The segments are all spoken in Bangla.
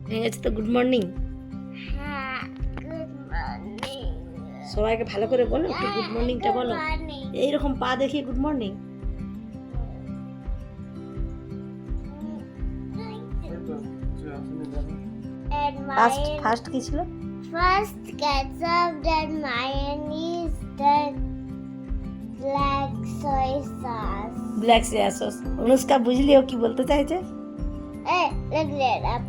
হয়ে গেছে তো গুড মর্নিং। হ্যাঁ, গুড মর্নিং। সবাইকে ভালো করে বলো, একটু গুড মর্নিংটা বলো। এইরকম পা দেখিয়ে গুড মর্নিং। ফার্স্ট কি ছিল? First ketchup, then mayonnaise, then black soy sauce. Black soya sauce. Anushka বুঝলি ও কি বলতে চাইছে? Hey, look that up.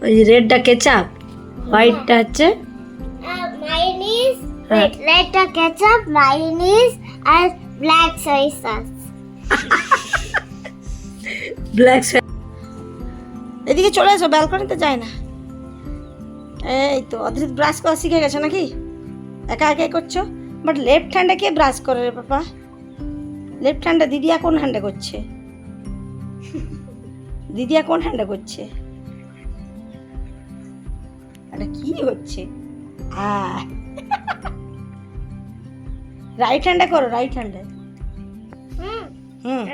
ওই রেডটা কেচাপ, হোয়াইটটা হচ্ছে Mayonnaise, Huh? red ketchup, mayonnaise, and black soy sauce. Black soya. এদিকে চলে এসো, ব্যালকনিতে যায় না। এই তো অদ্রিত ব্রাশ করা শিখে গেছে নাকি? একা একাই করছো। বাট লেফট হ্যান্ডে কে ব্রাশ করে রে পাপা? লেফট হ্যান্ডে দিদিয়া কোন হ্যান্ডে করছে? দিদিয়া কোন হ্যান্ডে করছে? এটা কি হচ্ছে? রাইট হ্যান্ডে করো, রাইট হ্যান্ডে। হুম,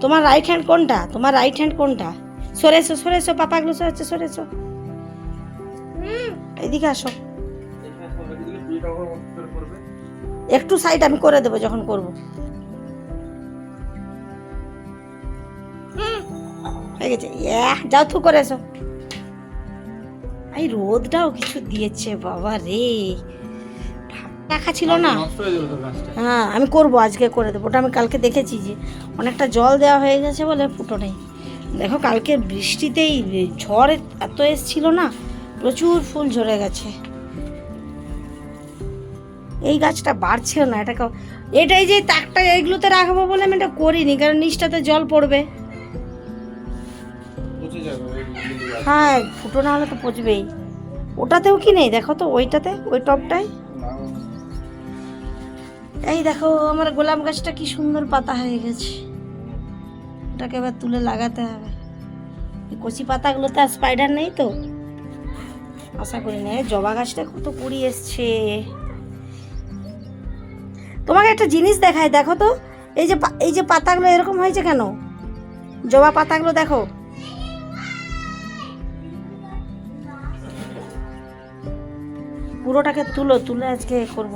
তোমার রাইট হ্যান্ড কোনটা? তোমার রাইট হ্যান্ড কোনটা? সরেছো সরেছো, পাপাগুলো সরেছে, সরেছো। এদিকে আসো, একটু সাইড আমি করে দেবো যখন করবো। হয়ে গেছে, যাও থু করে এসো। এই রোদটাও কিছু দিয়েছে বাবা রে, রাখা ছিল না। হ্যাঁ আমি করবো, আজকে করে দেবো। ওটা আমি কালকে দেখেছি যে অনেকটা জল দেওয়া হয়ে গেছে বলে ফুটো নেই। দেখো কালকে বৃষ্টিতেই ঝড় এত এসছিল না, প্রচুর ফুল ঝরে গেছে। এই গাছটা বাড়ছেও না, এটাই যে তাকটা এইগুলোতে রাখবো বলে আমি এটা করিনি, কারণ নিচটাতে জল পড়বে। হ্যাঁ ফুটো না হলে তো পচবেই। ওটাতেও কি নেই দেখো তো, ওইটাতে, ওই টবটায়। এই দেখো আমার গোলাপ গাছটা কি সুন্দর পাতা হয়ে গেছে, ওটাকে এবার তুলে লাগাতে হবে। এই কচি পাতাগুলোতে আর স্পাইডার নেই তো, আশা করি না। জবা গাছটা কত কুড়ি এসছে। তোমাকে একটা জিনিস দেখাই, দেখো তো এই যে পাতাগুলো এরকম হয়েছে কেন? জবা পাতাগুলো দেখো। পুরোটাকে তুলে আজকে করব,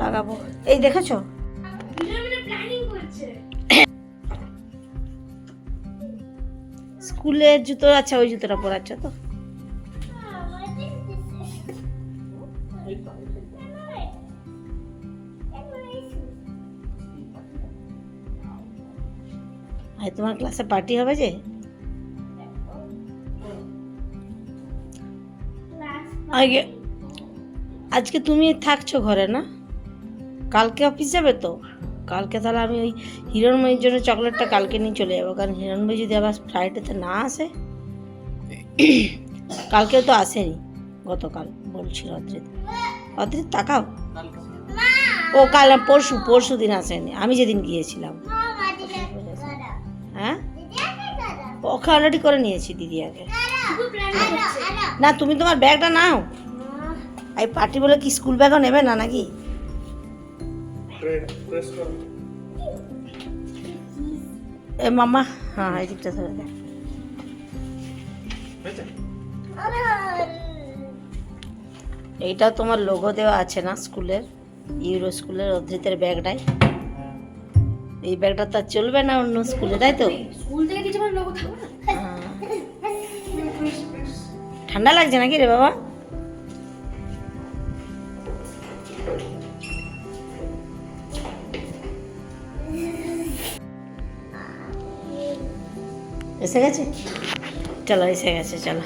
লাগাবো। এই দেখেছো? স্কুলের জুতো, আচ্ছা ওই জুতোটা পরাচ্ছ তো? আর তোমার ক্লাসে পার্টি হবে যে? আজকে তুমি থাকছো ঘরে না? কালকে অফিস যাবে তো? কালকে তাহলে আমি ওই হিরণময়ীর জন্য চকলেটটা কালকে নিয়ে চলে যাবো, কারণ হিরণময়ী যদি আবার ফ্লাইটেতে না আসে। কালকেও তো আসেনি, গতকাল বলছিল অদ্রিত তাকাও। ও কাল পরশু দিন আসেনি, আমি যেদিন গিয়েছিলাম। হ্যাঁ ওকে অলরেডি করে নিয়েছি দিদিয়াকে। না তুমি তোমার ব্যাগটা নাও। এই পার্টি বলে কি স্কুল ব্যাগও নেবে না নাকি? এ মামা, হ্যাঁ এই দিকটা ধরে দেয়। এইটা তোমার লোগো দেওয়া আছে না স্কুলের, ইউরো স্কুলের অদ্রিতের ব্যাগটাই। এই ব্যাগটা তো আর চলবে না অন্য স্কুলে, তাই তো? স্কুল থেকে কিছু লোগো থাকবে না। ঠান্ডা লাগছে নাকি রে বাবা? এসে গেছে, চলো এসে গেছে, চলো।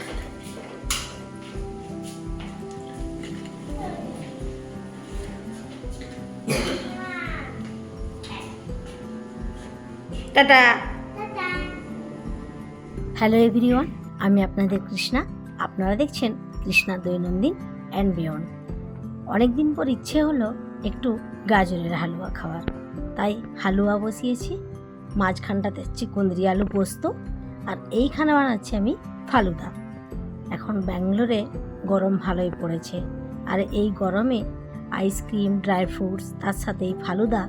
টাটা। হ্যালো এভরিওয়ান, আমি আপনাদের কৃষ্ণা। আপনারা দেখছেন কৃষ্ণা দৈনন্দিন অ্যান্ড বিয়ন্ড। অনেক দিন পর ইচ্ছে হলো একটু গাজরের হালুয়া খাওয়ার, তাই হালুয়া বসিয়েছি। মাঝখানটাতে হচ্ছে কুঁদরি আলু পোস্ত, আর এইখানে বানাচ্ছি আমি ফালুদা। এখন ব্যাঙ্গালোরে গরম ভালোই পড়েছে, আর এই গরমে আইসক্রিম, ড্রাই ফ্রুটস, তার সাথে এই ফালুদা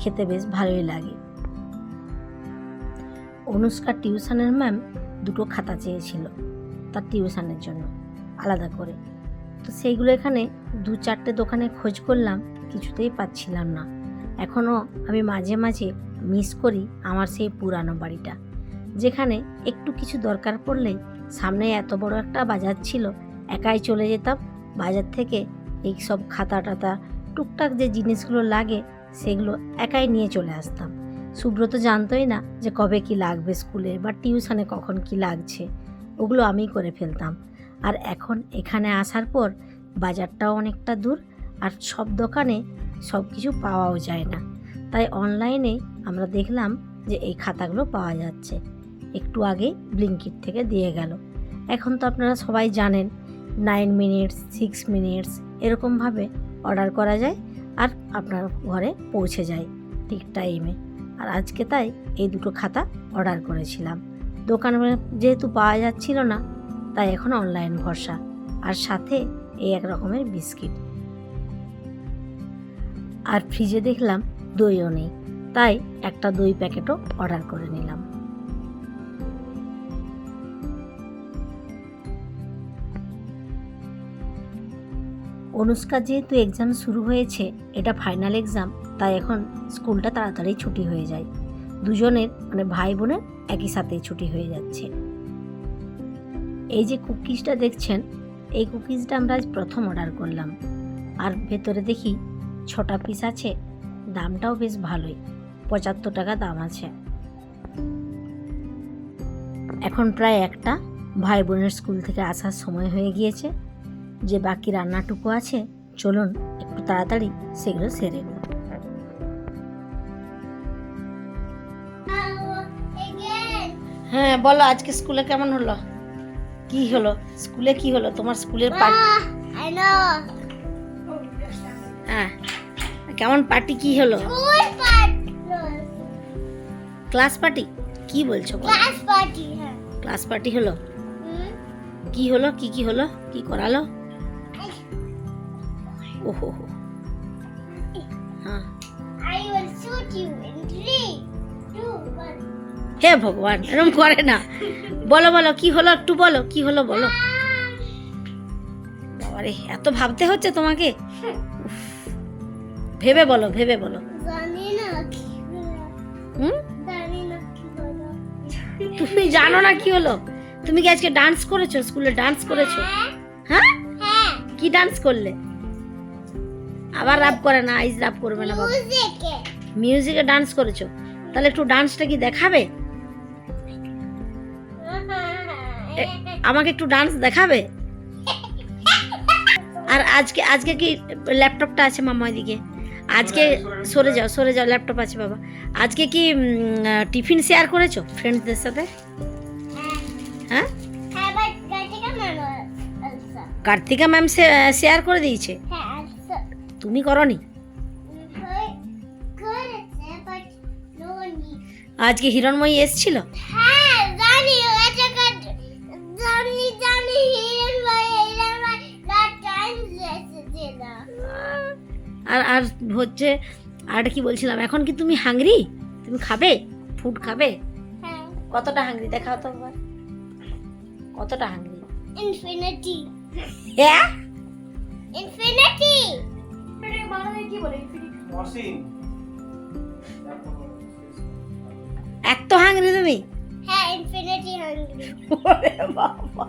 খেতে বেশ ভালোই লাগে। অনুষ্কা টিউশনের ম্যাম দুটো খাতা চেয়েছিল তার টিউশনের জন্য আলাদা করে। তো সেইগুলো এখানে 2-4টে দোকানে খোঁজ করলাম, কিছুতেই পাচ্ছিলাম না। এখনও আমি মাঝে মাঝে মিস করি আমার সেই পুরানো বাড়িটা, যেখানে একটু কিছু দরকার পড়লেই সামনে এত বড় একটা বাজার ছিল, একাই চলে যেতাম বাজার থেকে এই সব খাতা টাতা টুকটাক যে জিনিসগুলো লাগে সেগুলো একাই নিয়ে চলে আসতাম। সুব্রত জানতোই না যে কবে কি লাগবে স্কুলে বা টিউশনে কখন কি লাগছে, ওগুলো আমি করে ফেলতাম। আর এখন এখানে আসার পর বাজারটাও অনেকটা দূর, আর সব দোকানে সব কিছু পাওয়াও যায় না। তাই অনলাইনে আমরা দেখলাম যে এই খাতাগুলো পাওয়া যাচ্ছে। একটু আগে ব্লিঙ্কিট থেকে দিয়ে গেল। এখন তো আপনারা সবাই জানেন 9 মিনিটস 6 মিনিটস এরকমভাবে অর্ডার করা যায় আর আপনার ঘরে পৌঁছে যায় ঠিক টাইমে। আর আজকে তাই এই দুটো খাতা অর্ডার করেছিলাম। দোকানে যেহেতু পাওয়া যাচ্ছিল না, তাই এখন অনলাইন ভরসা, আর সাথে এই এক রকমের বিস্কিট। আর ফ্রিজে দেখলাম দইও নেই, তাই একটা দই প্যাকেটও অর্ডার করে নিলাম। অনুষ্কা যেহেতু এক্সাম শুরু হয়েছে, এটা ফাইনাল এক্সাম, তাই এখন স্কুলটা তাড়াতাড়ি ছুটি হয়ে যায়। দুজনের মানে ভাই বোনের একই সাথে ছুটি হয়ে যাচ্ছে। এই যে কুকিজটা দেখছেন, এই কুকিজটা আমরা আজ প্রথম অর্ডার করলাম। আর ভেতরে দেখি 6টা পিস আছে, দামটাও বেশ ভালোই, 75 টাকা দাম আছে। এখন প্রায় 1টা, ভাই বোনের স্কুল থেকে আসার সময় হয়ে গিয়েছে। যে বাকি রান্নাটুকু আছে, চলুন একটু তাড়াতাড়ি সেগুলো সেরে নিই। হ্যাঁ বলো, আজকে স্কুলে কেমন হলো? কি হলো স্কুলে? কি হলো তোমার স্কুলের পার্টি? I know. হ্যাঁ, কেমন পার্টি? কি হলো? School party. Class party? কি বলছো? Class party. হ্যাঁ। ক্লাস পার্টি হলো? কি হলো? কি হলো? কি করালো? ওহো, হ্যাঁ। I will shoot you in 3, 2, 1. হে ভগবান, এরকম করে না। বলো বলো কি হলো, একটু বলো কি হলো বলো। বাবারে, এত ভাবতে হচ্ছে তোমাকে? উফ, ভেবে বলো, ভেবে বলো। জানি না কি হলো। হুম, জানি না কি হলো। তুমি জানো না কি হলো? তুমি কি আজকে ডান্স করেছো? স্কুলে ডান্স করেছো? হ্যাঁ, হ্যাঁ। কি ডান্স করলে? আবার রাপ করে না, আইজ রাপ করবে না বাবা। মিউজিকে। মিউজিকে ডান্স করেছো? তাহলে একটু ডান্সটা কি দেখাবে? আমাকে একটু ডান্স দেখাবে? আর আজকে কি ল্যাপটপটা আছে মামা দিকে? আজকে সরে যাও, ল্যাপটপ আছে বাবা। আজকে কি টিফিন শেয়ার করেছো ফ্রেন্ডসদের সাথে? হ্যাঁ, হ্যাঁ, but Kartika ma'am আলসা। Kartika ma'am share করে দিয়েছে, হ্যাঁ, আলসা। তুমি করনি? করেছে, বাট নো ওয়ান নিড। আজকে হিরণময়ী এসেছিল? হ্যাঁ, জানি এটা জানি হিরণ ভাই লাস্ট টাইম এসেছিল। আর হচ্ছে আর কি বলছিলাম, এখন কি তুমি হাংরি? তুমি খাবে? ফুড খাবে? হ্যাঁ, কতটা হাংরি দেখাও তো একবার, কতটা হাংরি? ইনফিনিটি। হ্যাঁ, ইনফিনিটি। এটা বাংলায় কি বলে? অসীম। এত হাংরি তুমি? হ্যাঁ, ইনফিনিটি হাঙ্গরি। ওরে বাবা।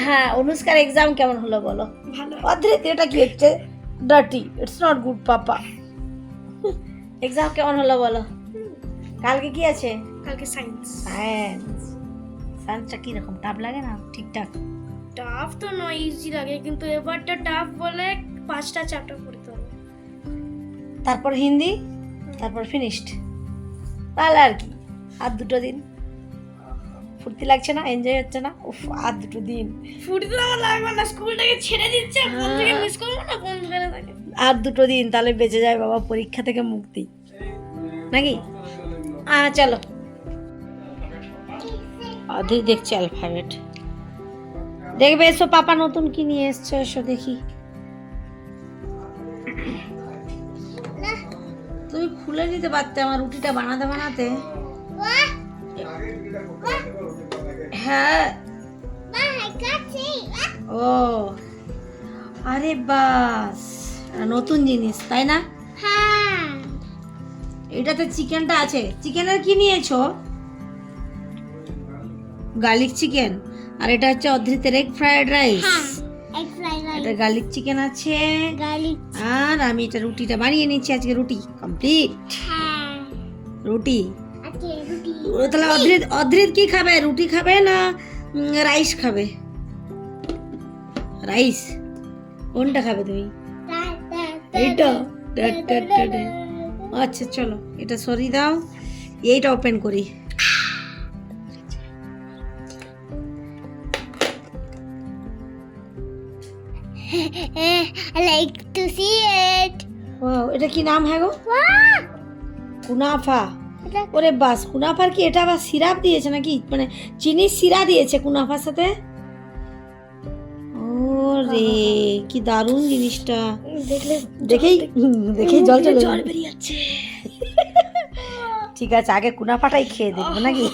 হ্যাঁ, অনুষ্কার এক্সাম কেমন হলো বলো? ভালো। অদ্রিত, এটা কি হচ্ছে? Dirty, it's not good papa. Exam কেমন হলো বলো? কালকে কি আছে? কালকে সায়েন্স। সায়েন্সটা কি রকম টাফ লাগে না? ঠিকঠাক? টাফ তো নয়, ইজি লাগে, কিন্তু এবারটা টাফ বলে 5টা চ্যাপ্টার পড়তে হবে। তারপর হিন্দি, তারপর ফিনিশড। তাহলে আর কি, আর 2টো দিন। ফুর্তি লাগছে না? এনজয় হচ্ছে না? উফ, আর 2টো দিন। ফুটি তো আমার লাগবে না, স্কুলটাকে ছেড়ে দিচ্ছে, কোন থেকে মিস করবো না, কোন থেকে থাকে। আর 2টো দিন, তাহলে বেঁচে যায় বাবা পরীক্ষা থেকে মুক্তি, নাকি? চলো। অধীর দেখছে অ্যালফাবেট, দেখবে। এসো, পাপা নতুন কি নিয়ে এসছো, এসো দেখি। তুমি খুলে তুলে নিতে পারতে আমার রুটিটা বানাতে বানাতে। হ্যাঁ I can't see. ও আরে বাস, নতুন জিনিস তাই না? হ্যাঁ এটাতে চিকেনটা আছে। চিকেনের কি নিয়েছো? Garlic chicken. আর এটা হচ্ছে অধৃতের এগ ফ্রাইড রাইস। হ্যাঁ এগ ফ্রাইড এটা রাইস গার্লিক চিকেন আছে। গার্লিক আর আমি এটা রুটিটা বানিয়ে নিচ্ছি আজকে। রুটি কমপ্লিট। হ্যাঁ রুটি। আজকে রুটি তাহলে অধৃত কি খাবে? রুটি খাবে না রাইস খাবে? রাইস কোনটা খাবে তুমি? এইটা? আচ্ছা চলো এটা সরিয়ে দাও, এইটা ওপেন করি। I like to see it. Wow, এটা কি নাম হ্যাঁ গো? Wow! কুনাফা। এটা ওরে বাস, কুনাফার কি এটা আবার সিরাপ দিয়েছে নাকি? মানে চিনির সিরা দিয়েছে কুনাফার সাথে? ও রে কি দারুণ জিনিসটা। দেখেই জল বেরিয়ে যাচ্ছে। ঠিক আছে আগে কুনাফাটাই খেয়ে দেখবো নাকি?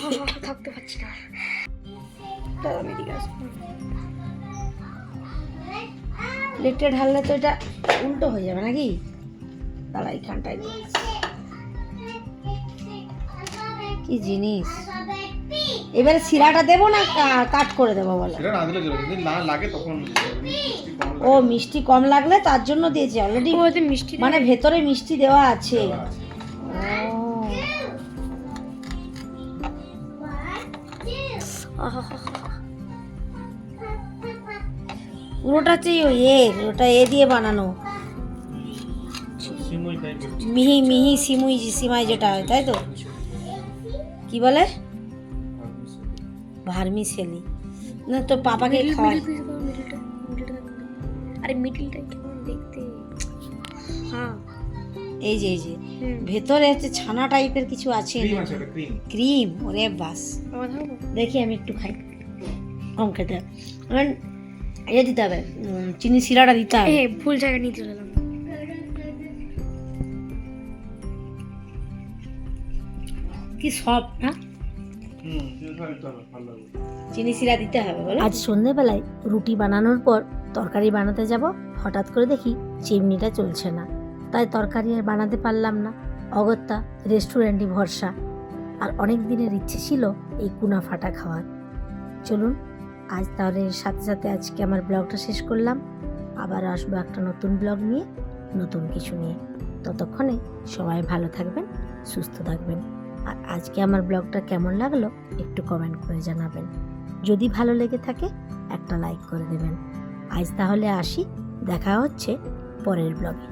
থাকতে পারছি না। প্লেটে ঢাললে তো এটা উল্টো হয়ে যাবে নাকি? দাঁড়া এইখানটায় দিই। কি জিনিস। এবারে সিরাটা দেবো না কাট করে দেবো বলো? সেটা না দিলে চলে, যদি না লাগে তখন মিষ্টি কম ও মিষ্টি কম লাগলে তার জন্য দিয়েছে অলরেডি। ওতে মিষ্টি মানে ভেতরে মিষ্টি দেওয়া আছে। ও পুরোটা হচ্ছে ওটা দিয়ে বানানো সিমুই টাইপের। মিহি মিহি সিমাই যেটা হয় তাই তো? কি বলে? ভার্মিসেলি না তো পাপাকে খাওয়াই। আরে মিডলটা কেমন দেখতে। হ্যাঁ এই যে ভেতরে হচ্ছে ছানা টাইপের কিছু আছে। ক্রিম আছে, ওটা ক্রিম। ক্রিম। ওরে বাস, আমার খাবো। দেখি আমি একটু খাই। কম খেতে হবে। এটা দিতে হবে, চিনি শিরাটা দিতে হবে। ভুল জায়গা নিয়ে চলে এলাম। কি সফট না? ভালো লাগবে। চিনি শিরা দিতে হবে বলো। আজ সন্ধেবেলায় রুটি বানানোর পর তরকারি বানাতে যাব, হঠাৎ করে দেখি চিমনিটা চলছে না। তাই তরকারি আর বানাতে পারলাম না। অগত্যা রেস্টুরেন্টই ভরসা। আর অনেক দিনের ইচ্ছে ছিল এই কুনাফাটা খাওয়ার। চলুন আজ তাহলে এর সাথে সাথে আজকে আমার ব্লগটা শেষ করলাম। আবার আসবো একটা নতুন ব্লগ নিয়ে, নতুন কিছু নিয়ে। ততক্ষণে সবাই ভালো থাকবেন, সুস্থ থাকবেন। আর আজকে আমার ব্লগটা কেমন লাগলো একটু কমেন্ট করে জানাবেন। যদি ভালো লেগে থাকে একটা লাইক করে দেবেন। আজ তাহলে আসি, দেখা হচ্ছে পরের ব্লগে।